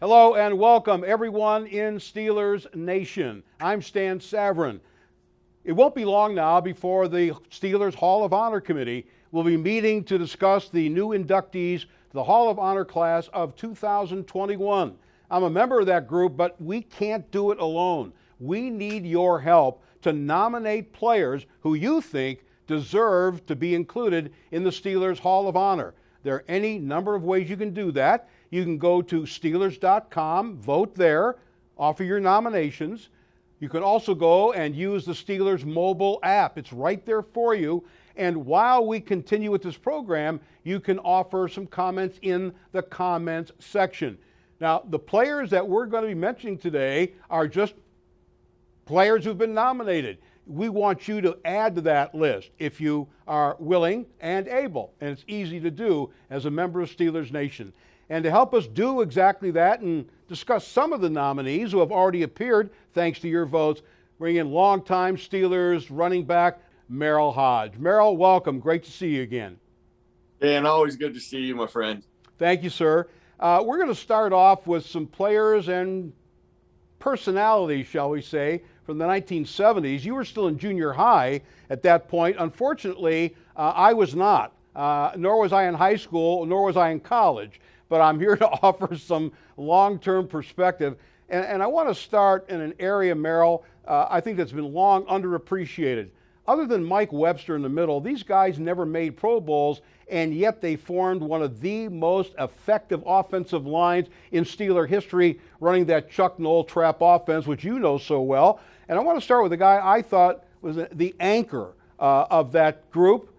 Hello and welcome everyone in Steelers Nation. I'm Stan Savran. It won't be long now before the Steelers Hall of Honor Committee will be meeting to discuss the new inductees to the Hall of Honor class of 2021. I'm a member of that group, but we can't do it alone. We need your help to nominate players who you think deserve to be included in the Steelers Hall of Honor. There are any number of ways you can do that. You can go to Steelers.com, vote there, offer your nominations. You can also go and use the Steelers mobile app. It's right there for you. And while we continue with this program, you can offer some comments in the comments section. Now, the players that we're going to be mentioning today are just players who've been nominated. We want you to add to that list if you are willing and able, and it's easy to do as a member of Steelers Nation. And to help us do exactly that and discuss some of the nominees who have already appeared, thanks to your votes, bring in longtime Steelers running back Merril Hoge. Merril, welcome. Great to see you again. Dan, always good to see you, my friend. Thank you, sir. We're going to start off with some players and personalities, shall we say, from the 1970s. You were still in junior high at that point. Unfortunately, I was not, nor was I in high school, nor was I in college. But I'm here to offer some long-term perspective. And I want to start in an area, Merril, I think that's been long underappreciated. Other than Mike Webster in the middle, these guys never made Pro Bowls, and yet they formed one of the most effective offensive lines in Steeler history, running that Chuck Noll trap offense, which you know so well. And I want to start with a guy I thought was the anchor of that group.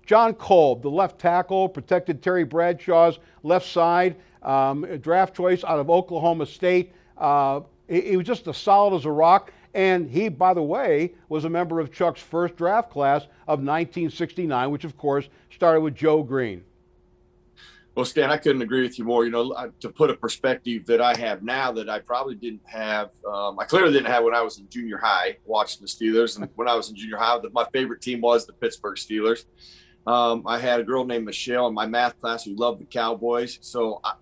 John Kolb, the left tackle, protected Terry Bradshaw's left side, a draft choice out of Oklahoma State. He was just as solid as a rock. And he, by the way, was a member of Chuck's first draft class of 1969, which, of course, started with Joe Green. Well, Stan, I couldn't agree with you more. You know, to put a perspective that I have now that I probably didn't have, I clearly didn't have when I was in junior high watching the Steelers. And when I was in junior high, my favorite team was the Pittsburgh Steelers. I had a girl named Michelle in my math class who loved the Cowboys. So I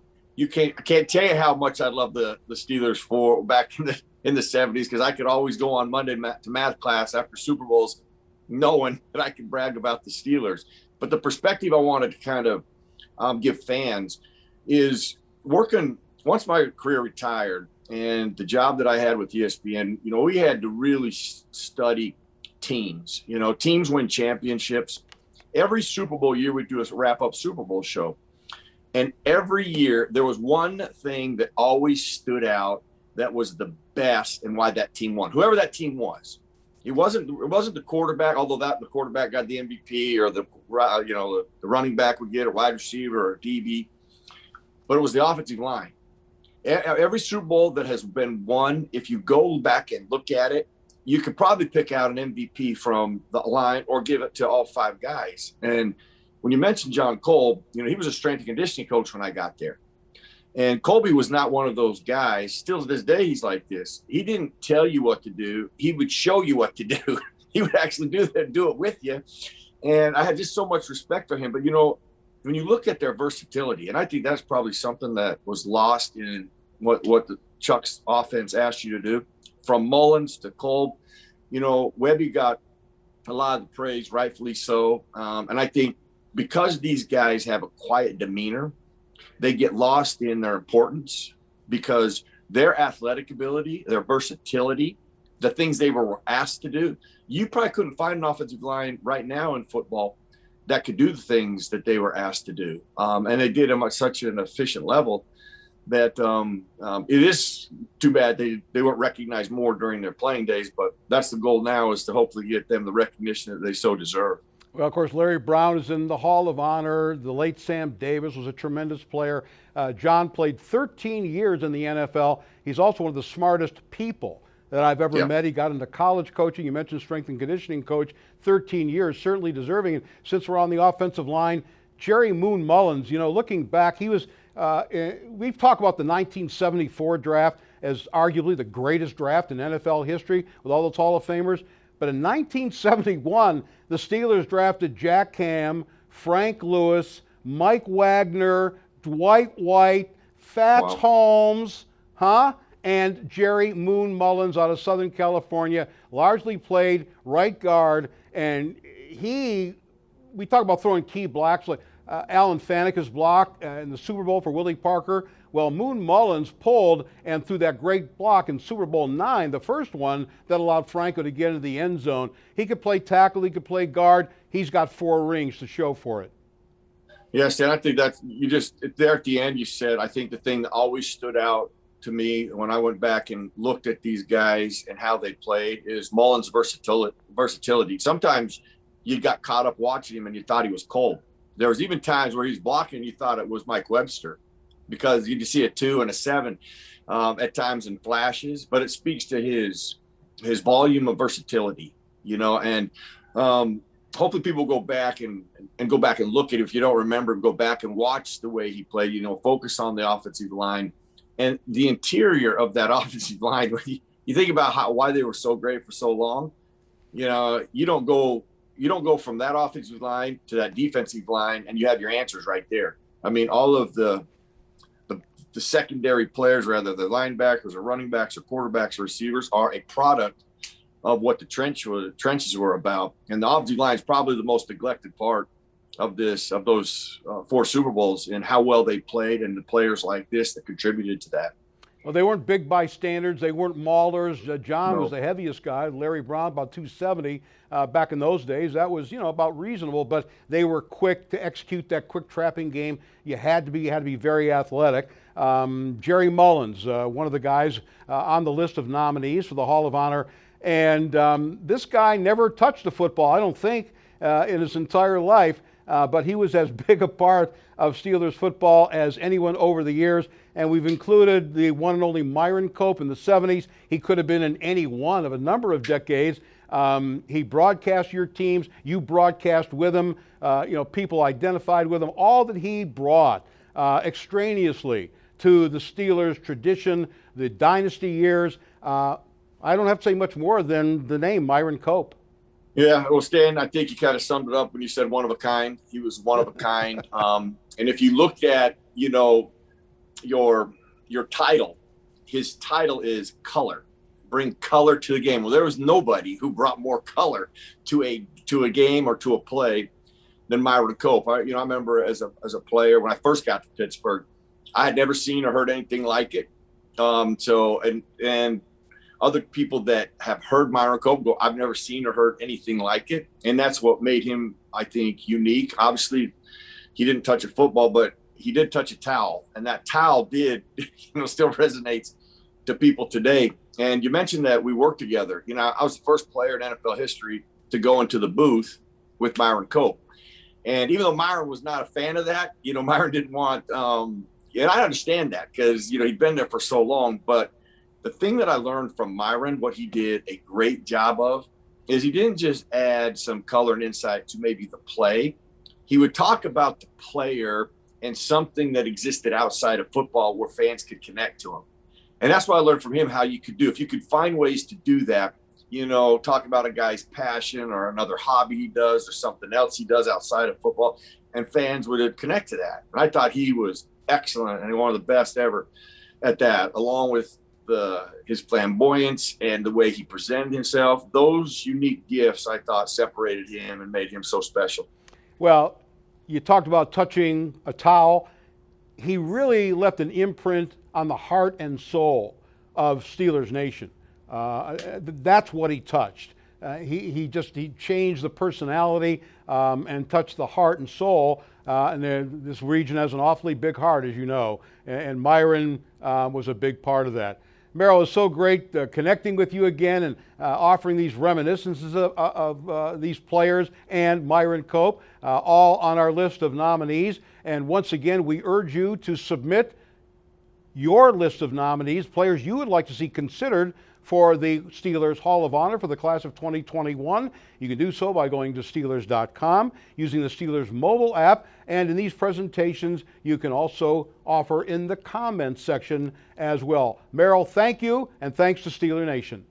can't tell you how much I loved the Steelers for back in the 70s, because I could always go on Monday to math class after Super Bowls knowing that I could brag about the Steelers. But the perspective I wanted to kind of give fans is working once my career retired and the job that I had with ESPN, you know, we had to really study teams. You know, teams win championships. Every Super Bowl year, we'd do a wrap-up Super Bowl show. And every year, there was one thing that always stood out that was the best and why that team won. Whoever that team was. It wasn't the quarterback, although the quarterback got the MVP, or the running back would get a wide receiver or a DB. But it was the offensive line. Every Super Bowl that has been won, if you go back and look at it, you could probably pick out an MVP from the line or give it to all five guys. And when you mentioned John Kolb, you know, he was a strength and conditioning coach when I got there. And Colby was not one of those guys. Still to this day, he's like this. He didn't tell you what to do. He would show you what to do. He would actually do it with you. And I had just so much respect for him. But, you know, when you look at their versatility, and I think that's probably something that was lost in what the Chuck's offense asked you to do, from Mullins to Kolb. You know, Webby got a lot of the praise, rightfully so. And I think because these guys have a quiet demeanor, they get lost in their importance because their athletic ability, their versatility, the things they were asked to do. You probably couldn't find an offensive line right now in football that could do the things that they were asked to do. And they did them at such an efficient level that it is too bad they weren't recognized more during their playing days. But that's the goal now, is to hopefully get them the recognition that they so deserve. Well, of course, Larry Brown is in the Hall of Honor. The late Sam Davis was a tremendous player. John played 13 years in the NFL. He's also one of the smartest people that I've ever met. He got into college coaching. You mentioned strength and conditioning coach, 13 years, certainly deserving. And since we're on the offensive line, Jerry Moon Mullins, you know, looking back, he was, we've talked about the 1974 draft as arguably the greatest draft in NFL history with all those Hall of Famers. But in 1971, the Steelers drafted Jack Ham, Frank Lewis, Mike Wagner, Dwight White, Fats Wow. Holmes, and Jerry Moon Mullins out of Southern California, largely played right guard. And we talk about throwing key blocks, like Alan Faneca's block in the Super Bowl for Willie Parker. Well, Moon Mullins pulled and threw that great block in Super Bowl IX, the first one that allowed Franco to get into the end zone. He could play tackle, he could play guard. He's got 4 rings to show for it. Yes, and I think that's, you just, there at the end, you said, I think the thing that always stood out to me when I went back and looked at these guys and how they played is Mullins' versatility. Sometimes you got caught up watching him and you thought he was cold. There was even times where he's blocking and you thought it was Mike Webster, because you could see a 2 and a 7 at times in flashes, but it speaks to his volume of versatility, and hopefully people go back and go back and look at it. If you don't remember, go back and watch the way he played, focus on the offensive line and the interior of that offensive line. When you think about why they were so great for so long, you don't go from that offensive line to that defensive line and you have your answers right there. I mean, all of the secondary players, rather the linebackers or running backs or quarterbacks or receivers, are a product of what the trenches were about. And the offensive line is probably the most neglected part of those 4 Super Bowls, and how well they played, and the players like this that contributed to that. Well, they weren't big bystanders. They weren't maulers. John No. was the heaviest guy. Larry Brown, about 270 back in those days. That was, about reasonable, but they were quick to execute that quick trapping game. You had to be very athletic. Jerry Mullins, one of the guys on the list of nominees for the Hall of Honor. And this guy never touched a football, I don't think, in his entire life. But he was as big a part of Steelers football as anyone over the years. And we've included the one and only Myron Cope in the 70s. He could have been in any one of a number of decades. He broadcast your teams. You broadcast with him. People identified with him. All that he brought extraneously to the Steelers tradition, the dynasty years. I don't have to say much more than the name Myron Cope. Yeah, well, Stan, I think you kind of summed it up when you said one of a kind. He was one of a kind. And if you look at, your title, his title is color. Bring color to the game. Well, there was nobody who brought more color to a game or to a play than Myron Cope. I remember as a player when I first got to Pittsburgh, I had never seen or heard anything like it. And other people that have heard Myron Cope go, I've never seen or heard anything like it. And that's what made him, I think, unique. Obviously, he didn't touch a football, but he did touch a towel. And that towel still resonates to people today. And you mentioned that we worked together. I was the first player in NFL history to go into the booth with Myron Cope. And even though Myron was not a fan of that, Myron didn't want, and I understand that because, he'd been there for so long, but the thing that I learned from Myron, what he did a great job of, is he didn't just add some color and insight to maybe the play. He would talk about the player and something that existed outside of football where fans could connect to him. And that's what I learned from him, how you could do. If you could find ways to do that, talk about a guy's passion or another hobby he does or something else he does outside of football, and fans would connect to that. And I thought he was excellent and one of the best ever at that, along with his flamboyance and the way he presented himself. Those unique gifts, I thought, separated him and made him so special. Well, you talked about touching a towel. He really left an imprint on the heart and soul of Steelers Nation. That's what he touched. He changed the personality and touched the heart and soul. And this region has an awfully big heart, as you know, and Myron was a big part of that. Merril, it's so great connecting with you again and offering these reminiscences of these players and Myron Cope, all on our list of nominees. And once again, we urge you to submit your list of nominees, players you would like to see considered for the Steelers Hall of Honor for the class of 2021. You can do so by going to Steelers.com, using the Steelers mobile app, and in these presentations, you can also offer in the comments section as well. Merril, thank you, and thanks to Steeler Nation.